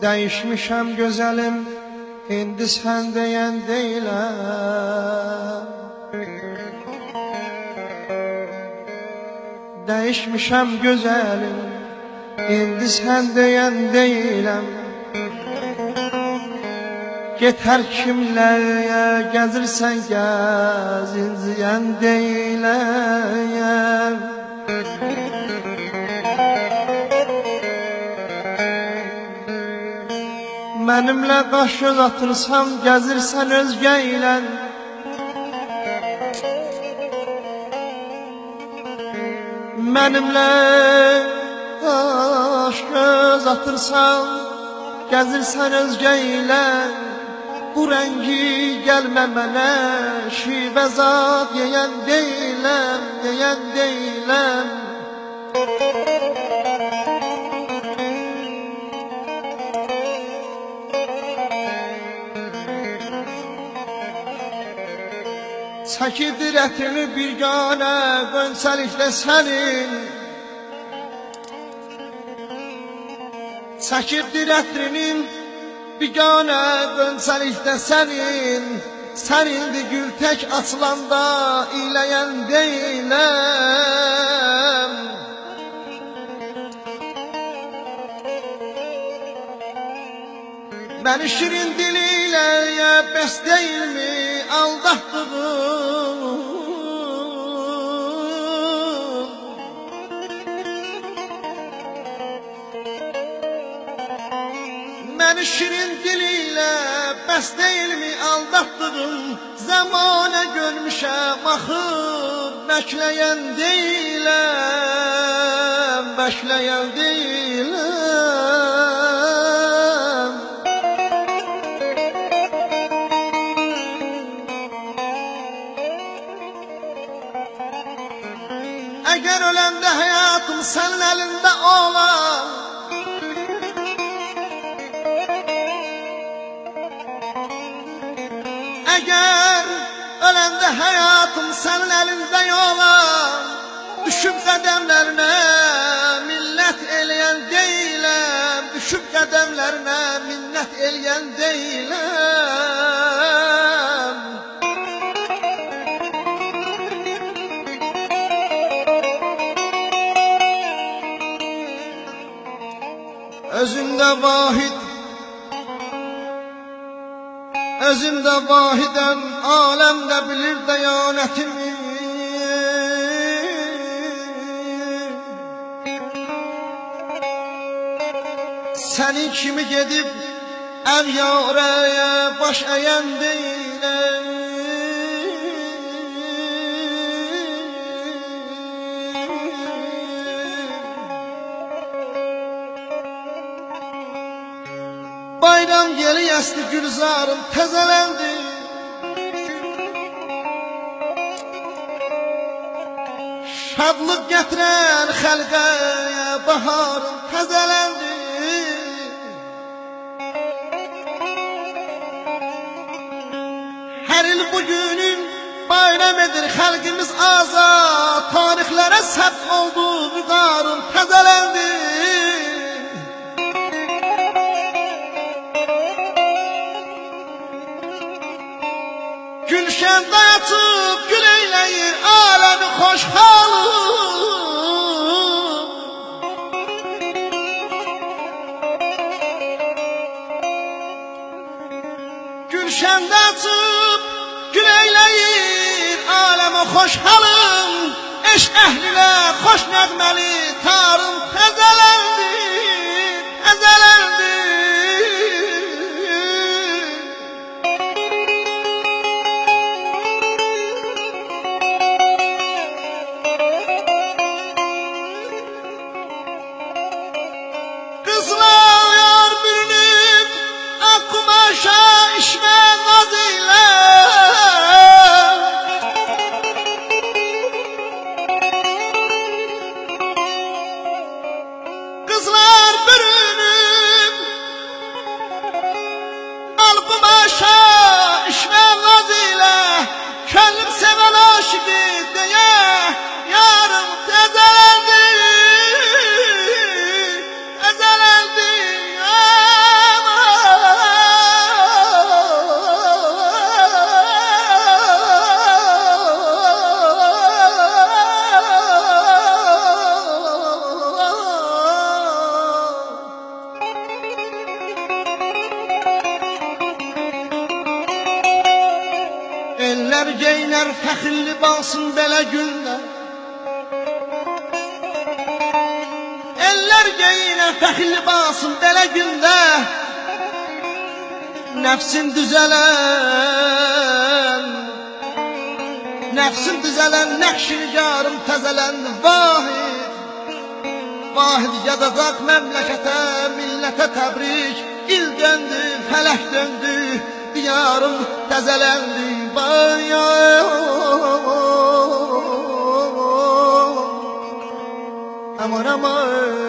Değişmişəm gözəlim, indi sən deyən deyiləm. Değişmişəm gözəlim, indi sən deyən deyiləm. Get hər kimlərə gəzirsən gəz, inciyən deyiləm. Mənimlə qaş göz atırsan, gəzirsən özgə ilə. Mənimlə qaş göz atırsan, gəzirsən özgə ilə. Bu rəngi gəlmə mənə, şivə zad yeyən deyiləm, yeyən deyiləm. Çəkirdir ətini bir gane qönçəlikdə sənin. Çəkirdir ətini bir gane qönçəlikdə sənin. Sən indi gül tək açılanda iləyən deyiləm. Məni şirin diliyle bəs deyilmi aldatdığım? Məni şirin diliyle bəs deyilmi aldatdığım? Zamana görmüşəm axır, bəkləyən deyiləm, bəkləyən deyiləm. Eğer öləndə həyatım sənin əlində olar, eğer öləndə həyatım sənin əlində olar, düşüb qədəmlərinə minnət eləyən deyiləm, düşüb qədəmlərinə minnət eləyən deyiləm. Özümdə vahid, özümdə vahidəm, aləmdə bilir dəyanətimi. Sənin kimi gedib əvyarəyə baş əyən deyiləm. Bayram yeli yəsti gülzarım təzələndi. Şadlıq gətirən xəlqə baharım təzələndi. Hər il bugünün bayram edir xalqimiz azad, tarixlərə səbt oldu vüqarım təzələndi. Gülşəndə açıb gül eyləyir aləmi xoşxalım. Gülşəndə açıb gül eyləyir aləmi xoşxalım. Eşq əhlinə xoş nəğməli tarım təzələndi, təzələndi. Kızlar aşığı diye yarım tezelendi, tezelendi eller geyner fəxr libasın belə gündə, eller geyner fəxr libasın belə gündə, nəfsin düzələn, nəfsin düzələn nəqşinigarım təzələndi. Vahid, vahid yadacaq məmləkətə, millətə təbrik. İl döndü, fələk döndü, diyarım təzələndi. Aman aman